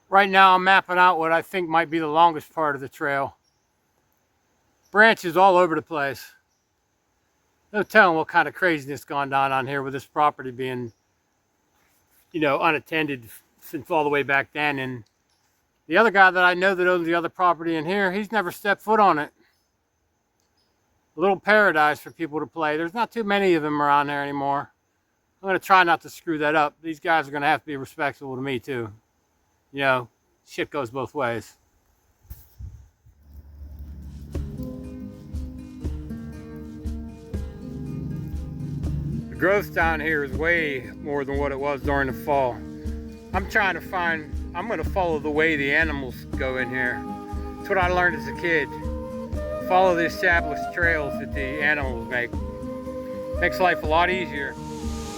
Right now I'm mapping out what I think might be the longest part of the trail. Branches all over the place. No telling what kind of craziness gone on here with this property being, unattended since all the way back then. And the other guy that I know that owns the other property in here, he's never stepped foot on it. A little paradise for people to play. There's not too many of them around there anymore. I'm going to try not to screw that up. These guys are going to have to be respectful to me too. Shit goes both ways. The growth down here is way more than what it was during the fall. I'm going to follow the way the animals go in here. That's what I learned as a kid. Follow the established trails that the animals make. Makes life a lot easier.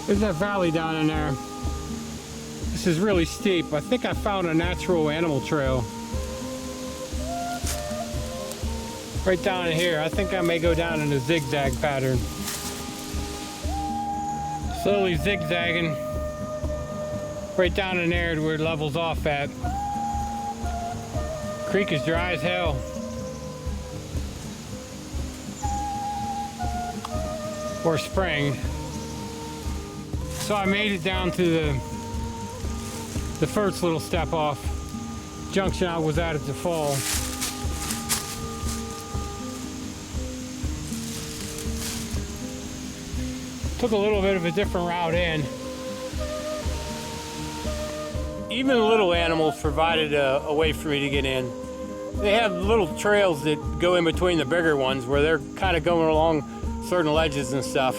There's that valley down in there. This is really steep. I think I found a natural animal trail. Right down in here. I think I may go down in a zigzag pattern. Slowly zigzagging right down in there to where it levels off at. Creek is dry as hell. Or spring. So I made it down to the first little step off junction I was at the fall. Took a little bit of a different route in. Even the little animals provided a way for me to get in. They have little trails that go in between the bigger ones where they're kind of going along certain ledges and stuff.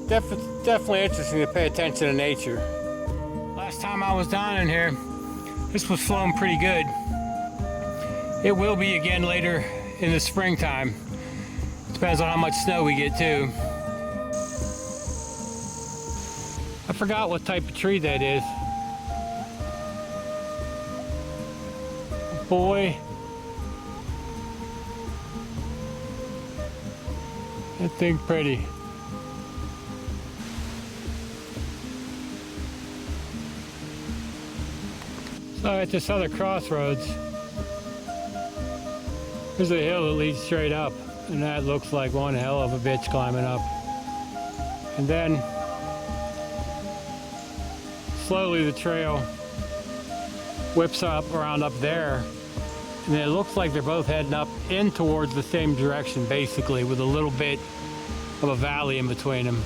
Definitely interesting to pay attention to nature. Last time I was down in here, this was flowing pretty good. It will be again later in the springtime. Depends on how much snow we get too. I forgot what type of tree that is. Boy. That thing pretty. So at this other crossroads, there's a hill that leads straight up, and that looks like one hell of a bitch climbing up. And then slowly the trail whips up around up there, and it looks like they're both heading up in towards the same direction basically, with a little bit of a valley in between them.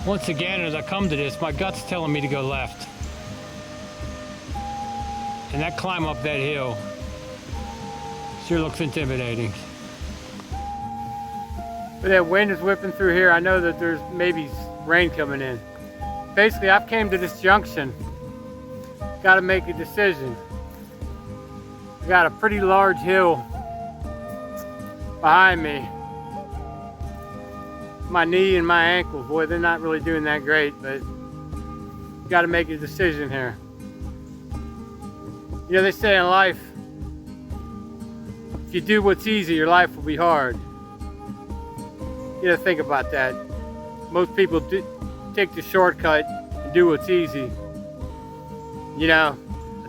Once again, as I come to this, my gut's telling me to go left. And that climb up that hill sure looks intimidating. But that wind is whipping through here. I know that there's maybe rain coming in. Basically, I've came to this junction. Got to make a decision. I got a pretty large hill behind me. My knee and my ankle, boy, they're not really doing that great, but got to make a decision here. They say in life, if you do what's easy, your life will be hard. Think about that. Most people take the shortcut and do what's easy. I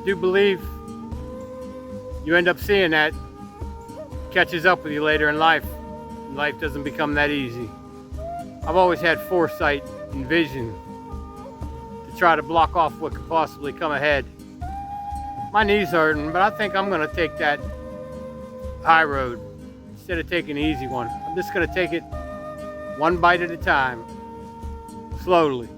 do believe you end up seeing that catches up with you later in life. Life doesn't become that easy. I've always had foresight and vision to try to block off what could possibly come ahead. My knee's hurting, but I think I'm going to take that high road instead of taking the easy one. I'm just going to take it one bite at a time, slowly.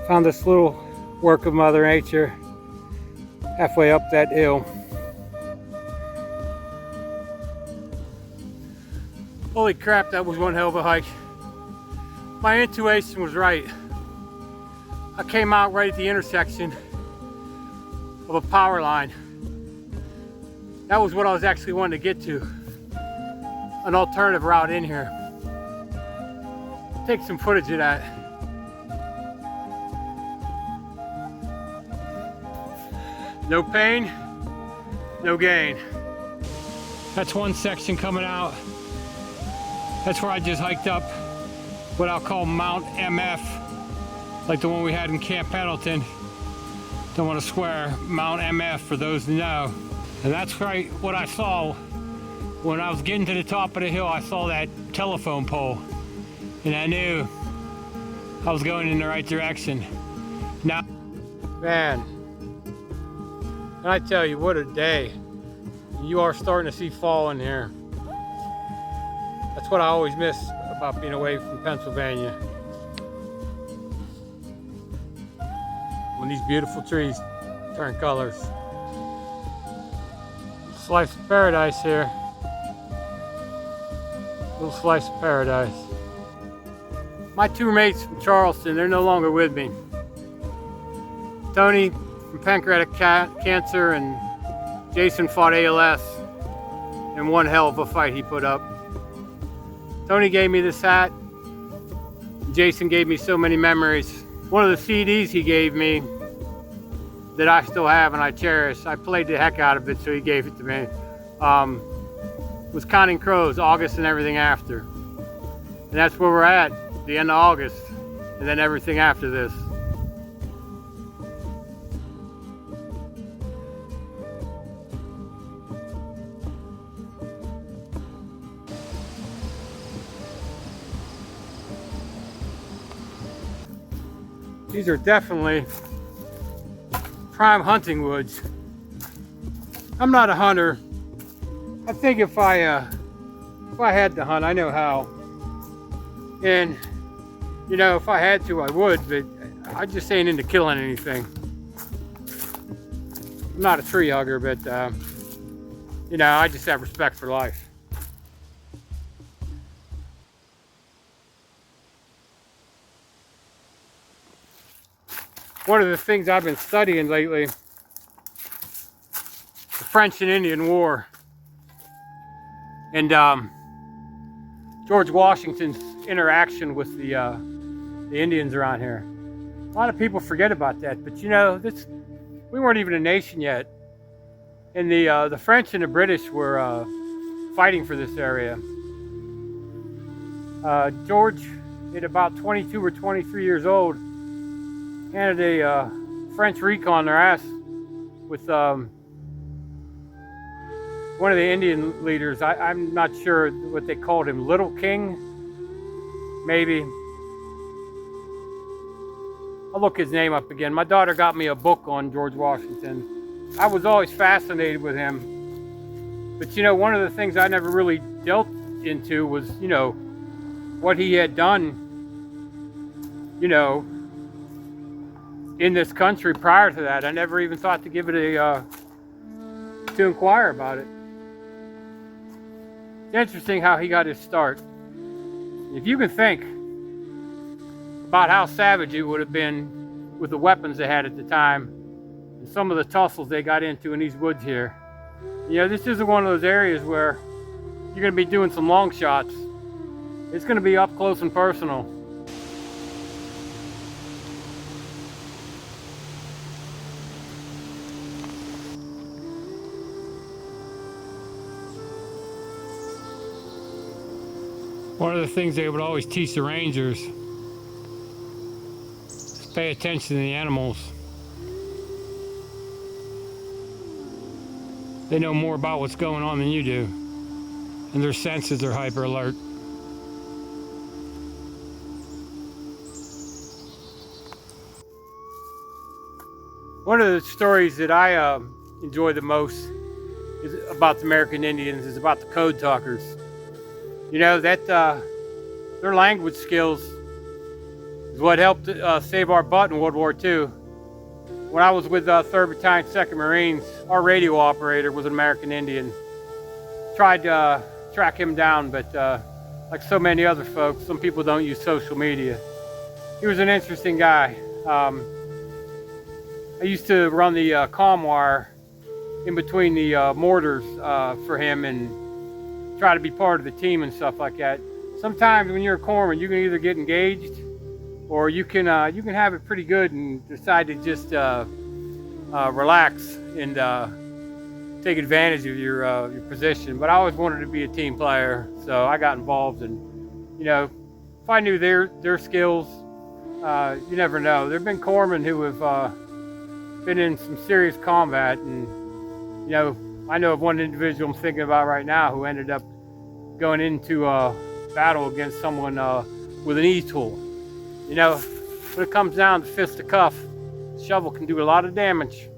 Found this little work of Mother Nature halfway up that hill. Holy crap, that was one hell of a hike. My intuition was right. I came out right at the intersection of a power line. That was what I was actually wanting to get to. An alternative route in here. Take some footage of that. No pain, no gain. That's one section coming out. That's where I just hiked up what I'll call Mount MF, like the one we had in Camp Pendleton. Don't want to swear, Mount MF for those who know. And that's right what I saw when I was getting to the top of the hill. I saw that telephone pole, and I knew I was going in the right direction. Now, man, and I tell you, what a day. You are starting to see fall in here. That's what I always miss about being away from Pennsylvania. When these beautiful trees turn colors. Slice of paradise here. Little slice of paradise. My two mates from Charleston, they're no longer with me. Tony from pancreatic cancer, and Jason fought ALS in one hell of a fight he put up. Tony gave me this hat. Jason gave me so many memories. One of the CDs he gave me that I still have and I cherish, I played the heck out of it, so he gave it to me, was Counting Crows, August and Everything After. And that's where we're at, the end of August, and then everything after this. These are definitely prime hunting woods. I'm not a hunter. I think if I had to hunt, I know how. And you know, if I had to, I would, but I just ain't into killing anything. I'm not a tree hugger, but you know, I just have respect for life. One of the things I've been studying lately, the French and Indian War, and George Washington's interaction with the Indians around here. A lot of people forget about that, but you know, we weren't even a nation yet, and the French and the British were fighting for this area. George, at about 22 or 23 years old, handed a French recon their ass with one of the Indian leaders. I'm not sure what they called him, Little King, maybe. I'll look his name up again. My daughter got me a book on George Washington. I was always fascinated with him. But you know, one of the things I never really delved into was, you know, what he had done, you know, in this country prior to that. I never even thought to give it to inquire about it. It's interesting how he got his start. If you can think about how savage it would have been with the weapons they had at the time, and some of the tussles they got into in these woods here. You know, this isn't one of those areas where you're going to be doing some long shots. It's going to be up close and personal. One of the things they would always teach the rangers is pay attention to the animals. They know more about what's going on than you do, and their senses are hyper alert. One of the stories that I enjoy the most is about the American Indians, is about the code talkers. You know, that their language skills is what helped save our butt in World War II. When I was with 3rd Battalion, 2nd Marines, our radio operator was an American Indian. Tried to track him down, but like so many other folks, some people don't use social media. He was an interesting guy. I used to run the comm wire in between the mortars for him, and try to be part of the team and stuff like that. Sometimes when you're a corpsman, you can either get engaged, or you can have it pretty good and decide to just relax and take advantage of your position. But I always wanted to be a team player, so I got involved. And you know, if I knew their skills, you never know. There've been corpsmen who have been in some serious combat, and you know, I know of one individual I'm thinking about right now who ended up going into a battle against someone with an e-tool. You know, when it comes down to fist to cuff, shovel can do a lot of damage.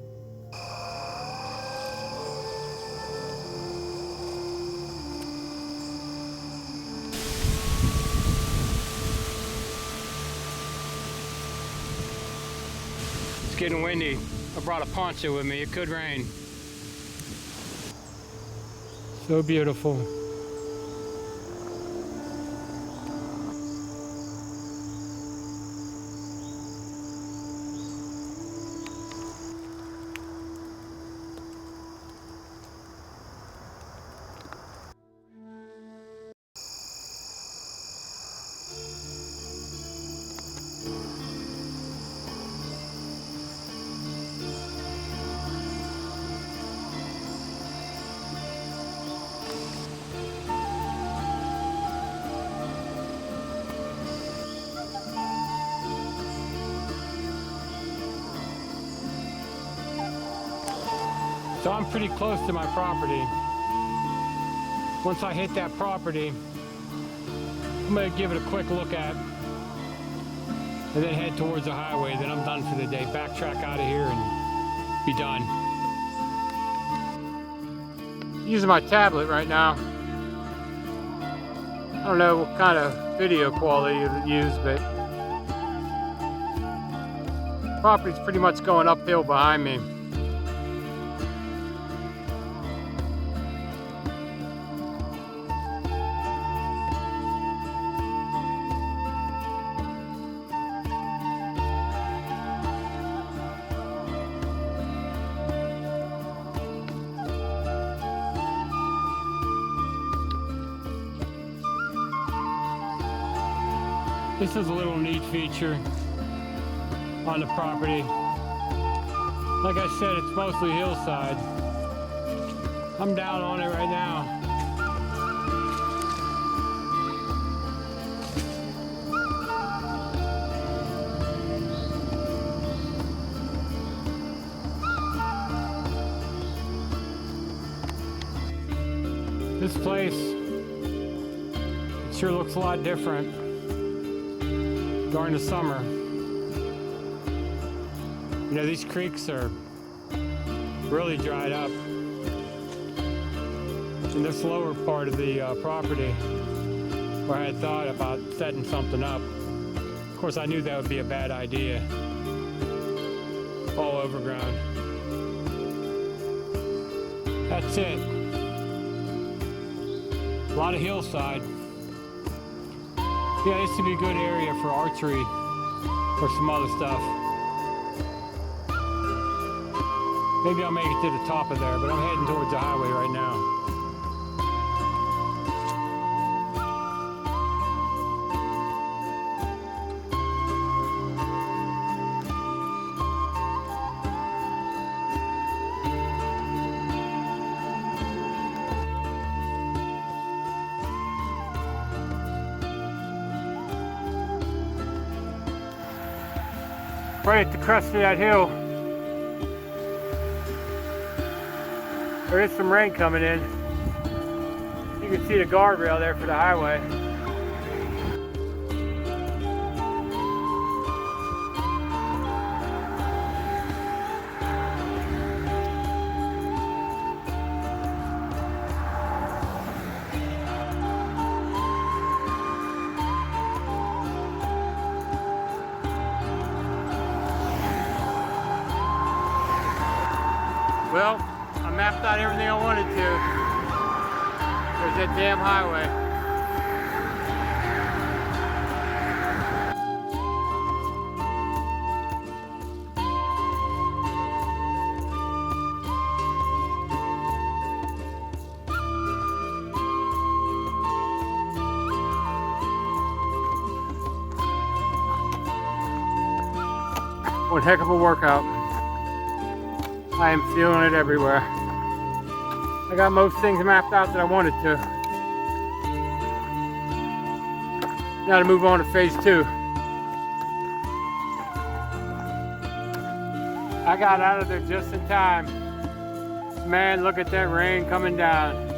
It's getting windy. I brought a poncho with me. It could rain. So beautiful. So I'm pretty close to my property. Once I hit that property, I'm gonna give it a quick look at and then head towards the highway. Then I'm done for the day. Backtrack out of here and be done. Using my tablet right now. I don't know what kind of video quality you use, but property's pretty much going uphill behind me. This is a little neat feature on the property. Like I said, it's mostly hillside. I'm down on it right now. This place, it sure looks a lot different during the summer. You know, these creeks are really dried up. In this lower part of the property where I had thought about setting something up. Of course, I knew that would be a bad idea. All overgrown. That's it. A lot of hillside. Yeah, this would be a good area for archery or some other stuff. Maybe I'll make it to the top of there, but I'm heading towards the highway right now. Right at the crest of that hill, there is some rain coming in. You can see the guardrail there for the highway. Well, I mapped out everything I wanted to. There's that damn highway. One heck of a workout. I am feeling it everywhere. I got most things mapped out that I wanted to. Now to move on to phase 2. I got out of there just in time. Man, look at that rain coming down.